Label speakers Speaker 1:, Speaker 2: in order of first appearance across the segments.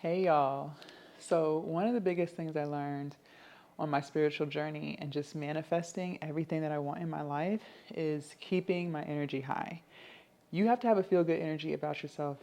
Speaker 1: Hey y'all. So, one of the biggest things I learned on my spiritual journey and just manifesting everything that I want in my life is keeping my energy high. You have to have a feel good energy about yourself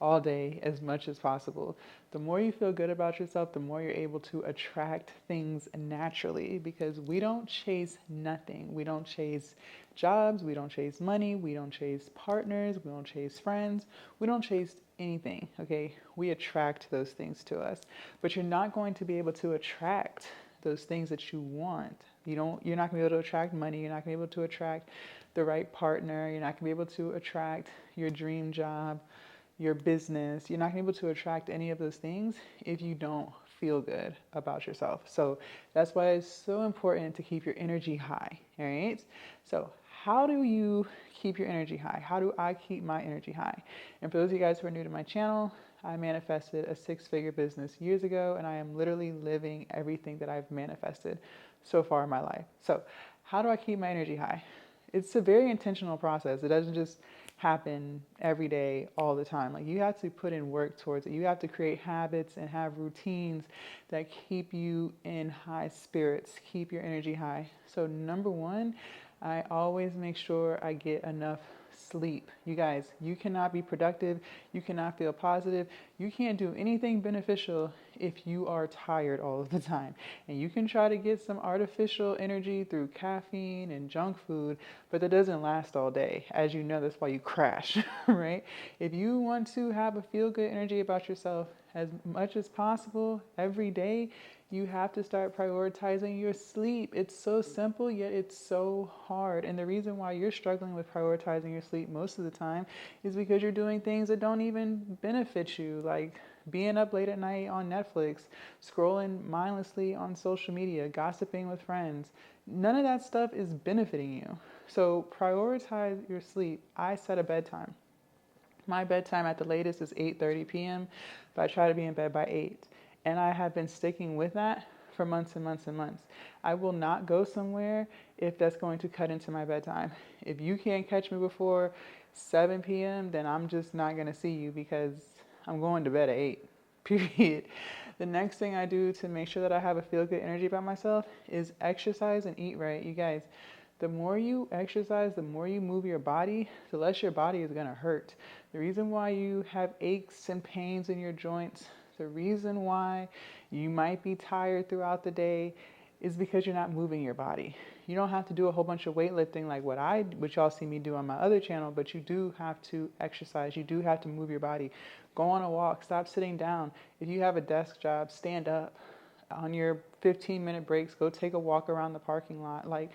Speaker 1: all day as much as possible. The more you feel good about yourself, the more you're able to attract things naturally because we don't chase nothing. We don't chase jobs, we don't chase money, we don't chase partners, we don't chase friends, we don't chase anything, okay? We attract those things to us. But you're not going to be able to attract those things that you want. You're not going to be able to attract money, you're not going to be able to attract the right partner, you're not going to be able to attract your dream job, your business. You're not going to be able to attract any of those things if you don't feel good about yourself. So that's why it's so important to keep your energy high. All right. So, how do you keep your energy high? How do I keep my energy high? And for those of you guys who are new to my channel, I manifested a six-figure business years ago, and I am literally living everything that I've manifested so far in my life. So, how do I keep my energy high? It's a very intentional process. It doesn't just happen every day, all the time. Like you have to put in work towards it. You have to create habits and have routines that keep you in high spirits, keep your energy high. So, number one, I always make sure I get enough sleep. You guys, you cannot be productive, you cannot feel positive, you can't do anything beneficial if you are tired all of the time. And you can try to get some artificial energy through caffeine and junk food, but that doesn't last all day. As you know, that's why you crash, right? If you want to have a feel good energy about yourself as much as possible every day, you have to start prioritizing your sleep. It's so simple, yet it's so hard. And the reason why you're struggling with prioritizing your sleep most of the time is because you're doing things that don't even benefit you, like being up late at night on Netflix, scrolling mindlessly on social media, gossiping with friends. None of that stuff is benefiting you. So prioritize your sleep. I set a bedtime. My bedtime at the latest is 8:30 p.m., but I try to be in bed by 8. And I have been sticking with that for months and months and months. I will not go somewhere if that's going to cut into my bedtime. If you can't catch me before 7 p.m., then I'm just not going to see you because I'm going to bed at 8. Period. The next thing I do to make sure that I have a feel good energy about myself is exercise and eat right. You guys, the more you exercise, the more you move your body, the less your body is going to hurt. The reason why you have aches and pains in your joints, the reason why you might be tired throughout the day is because you're not moving your body. You don't have to do a whole bunch of weightlifting like what y'all see me do on my other channel, but you do have to exercise. You do have to move your body. Go on a walk, stop sitting down. If you have a desk job, stand up. On your 15-minute breaks, go take a walk around the parking lot. Like,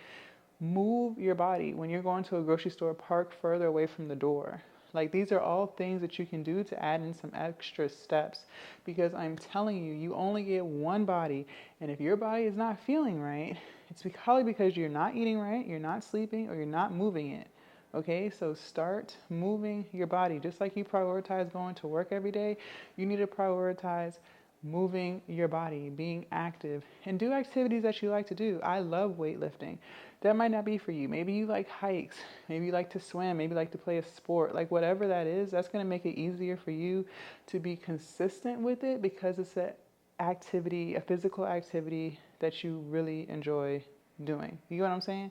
Speaker 1: move your body. When you're going to a grocery store, park further away from the door. Like, these are all things that you can do to add in some extra steps because I'm telling you, you only get one body. And if your body is not feeling right, it's probably because you're not eating right, you're not sleeping, or you're not moving it. Okay, so start moving your body. Just like you prioritize going to work every day, you need to prioritize moving your body, being active, and do activities that you like to do. I love weightlifting. That might not be for you. Maybe you like hikes, maybe you like to swim, maybe you like to play a sport. Like whatever that is, that's going to make it easier for you to be consistent with it because it's an activity, a physical activity that you really enjoy doing. You know what I'm saying?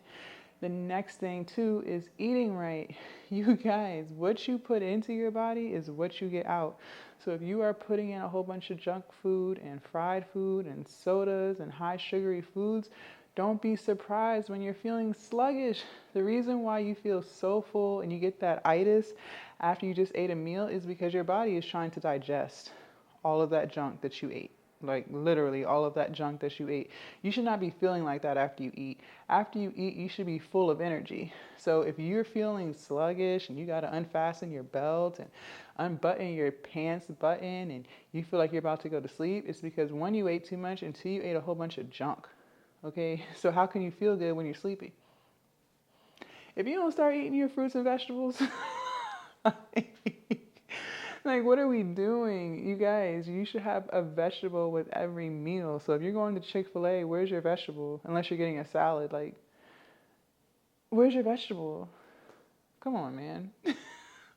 Speaker 1: The next thing too is eating right. You guys, what you put into your body is what you get out. So if you are putting in a whole bunch of junk food and fried food and sodas and high sugary foods, don't be surprised when you're feeling sluggish. The reason why you feel so full and you get that itis after you just ate a meal is because your body is trying to digest all of that junk that you ate. Like literally all of that junk that you ate. You should not be feeling like that after you eat. After you eat, you should be full of energy. So if you're feeling sluggish and you got to unfasten your belt and unbutton your pants button and you feel like you're about to go to sleep, it's because one, you ate too much, and two, you ate a whole bunch of junk. Okay, so how can you feel good when you're sleepy? If you don't start eating your fruits and vegetables, like, what are we doing? You guys, you should have a vegetable with every meal. So if you're going to Chick-fil-A, where's your vegetable? Unless you're getting a salad, like, where's your vegetable? Come on, man.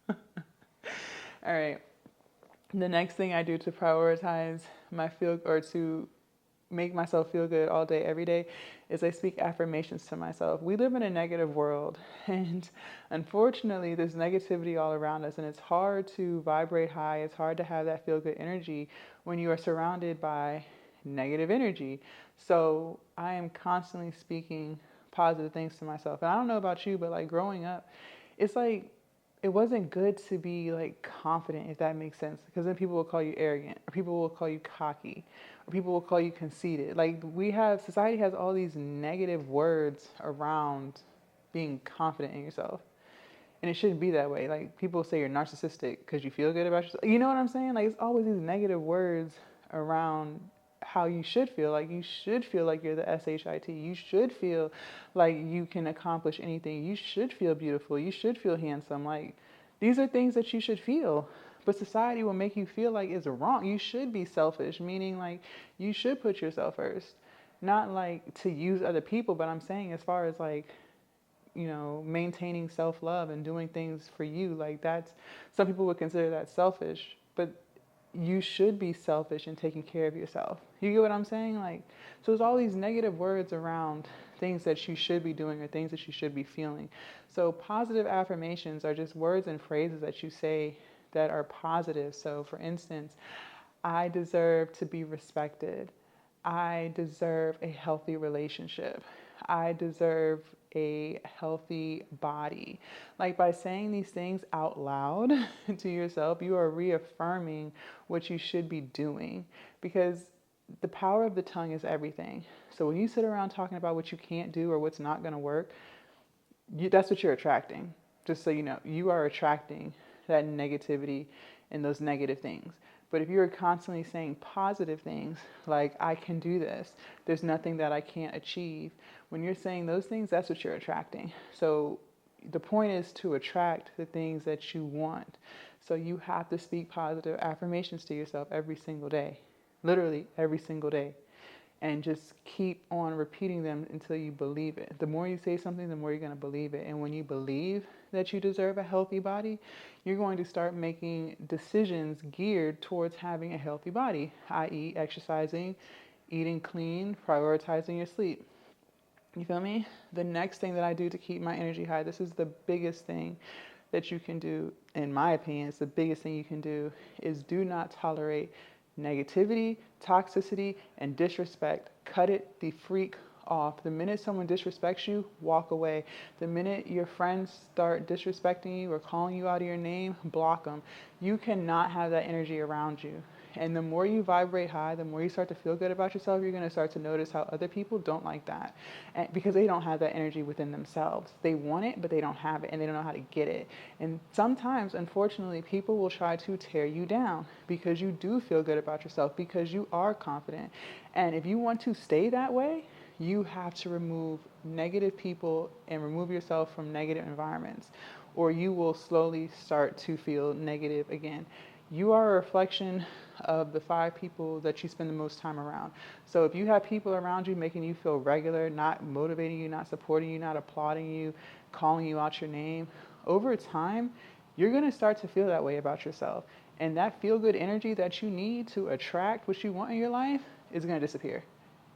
Speaker 1: All right. The next thing I do to prioritize my feel or to make myself feel good all day, every day, is I speak affirmations to myself. We live in a negative world, and unfortunately, there's negativity all around us, and it's hard to vibrate high. It's hard to have that feel good energy when you are surrounded by negative energy. So I am constantly speaking positive things to myself. And I don't know about you, but like growing up, it's like it wasn't good to be like confident, if that makes sense, because then people will call you arrogant, or people will call you cocky, or people will call you conceited. Like society has all these negative words around being confident in yourself. And it shouldn't be that way. Like people say you're narcissistic because you feel good about yourself. You know what I'm saying? Like it's always these negative words around how you should feel. Like you should feel like you're the SHIT. You should feel like you can accomplish anything. You should feel beautiful. You should feel handsome. Like these are things that you should feel. But society will make you feel like it's wrong. You should be selfish, meaning like you should put yourself first. Not like to use other people, but I'm saying as far as like, maintaining self-love and doing things for you, like that's, some people would consider that selfish, but you should be selfish in taking care of yourself. You get what I'm saying? Like, so there's all these negative words around things that you should be doing or things that you should be feeling. So positive affirmations are just words and phrases that you say that are positive. So for instance, I deserve to be respected. I deserve a healthy relationship. I deserve a healthy body. Like by saying these things out loud to yourself, you are reaffirming what you should be doing, because the power of the tongue is everything. So when you sit around talking about what you can't do or what's not going to work, that's what you're attracting. Just so you know, you are attracting that negativity and those negative things. But if you're constantly saying positive things like, I can do this, there's nothing that I can't achieve, when you're saying those things, that's what you're attracting. So the point is to attract the things that you want. So you have to speak positive affirmations to yourself every single day, literally every single day. And just keep on repeating them until you believe it. The more you say something, the more you're going to believe it. And when you believe that you deserve a healthy body, you're going to start making decisions geared towards having a healthy body, i.e., exercising, eating clean, prioritizing your sleep. You feel me? The next thing that I do to keep my energy high, this is the biggest thing that you can do, in my opinion, it's the biggest thing you can do, is do not tolerate negativity, toxicity, and disrespect. Cut it the freak off. The minute someone disrespects you, walk away. The minute your friends start disrespecting you or calling you out of your name, block them. You cannot have that energy around you. And the more you vibrate high, the more you start to feel good about yourself, you're going to start to notice how other people don't like that. And because they don't have that energy within themselves. They want it, but they don't have it, and they don't know how to get it. And sometimes, unfortunately, people will try to tear you down because you do feel good about yourself, because you are confident. And if you want to stay that way, you have to remove negative people and remove yourself from negative environments, or you will slowly start to feel negative again. You are a reflection of the 5 people that you spend the most time around. So if you have people around you making you feel regular, not motivating you, not supporting you, not applauding you, calling you out your name, over time, you're going to start to feel that way about yourself. And that feel-good energy that you need to attract what you want in your life is going to disappear.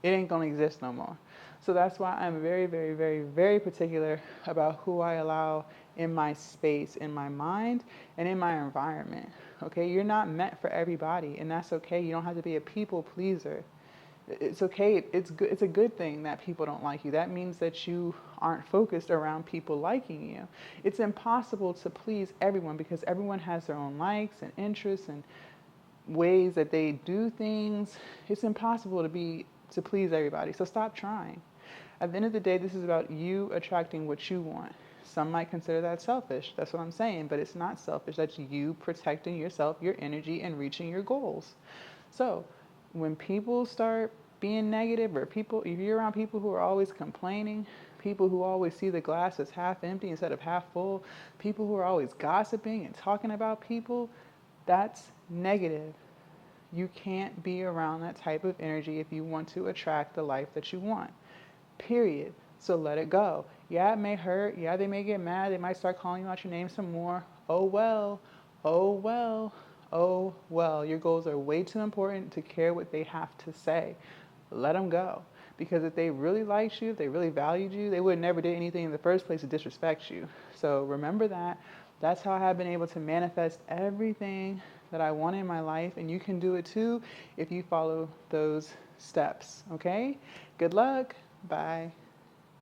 Speaker 1: It ain't going to exist no more. So that's why I'm very, very, very, very particular about who I allow in my space, in my mind, and in my environment. Okay, you're not meant for everybody, and that's okay. You don't have to be a people pleaser. It's okay. It's good. It's a good thing that people don't like you. That means that you aren't focused around people liking you. It's impossible to please everyone because everyone has their own likes and interests and ways that they do things. It's impossible to please everybody. So stop trying. At the end of the day, this is about you attracting what you want. Some might consider that selfish. That's what I'm saying, but it's not selfish. That's you protecting yourself, your energy, and reaching your goals. So when people start being negative, or if you're around people who are always complaining, people who always see the glass as half empty instead of half full, people who are always gossiping and talking about people, that's negative. You can't be around that type of energy if you want to attract the life that you want. Period. So let it go. Yeah, it may hurt. Yeah, they may get mad. They might start calling you out your name some more. Oh well. Oh well. Oh, well, your goals are way too important to care what they have to say. Let them go. Because if they really liked you, if they really valued you, they would never did anything in the first place to disrespect you. So remember that. That's how I have been able to manifest everything that I want in my life. And you can do it too if you follow those steps. Okay? Good luck. Bye.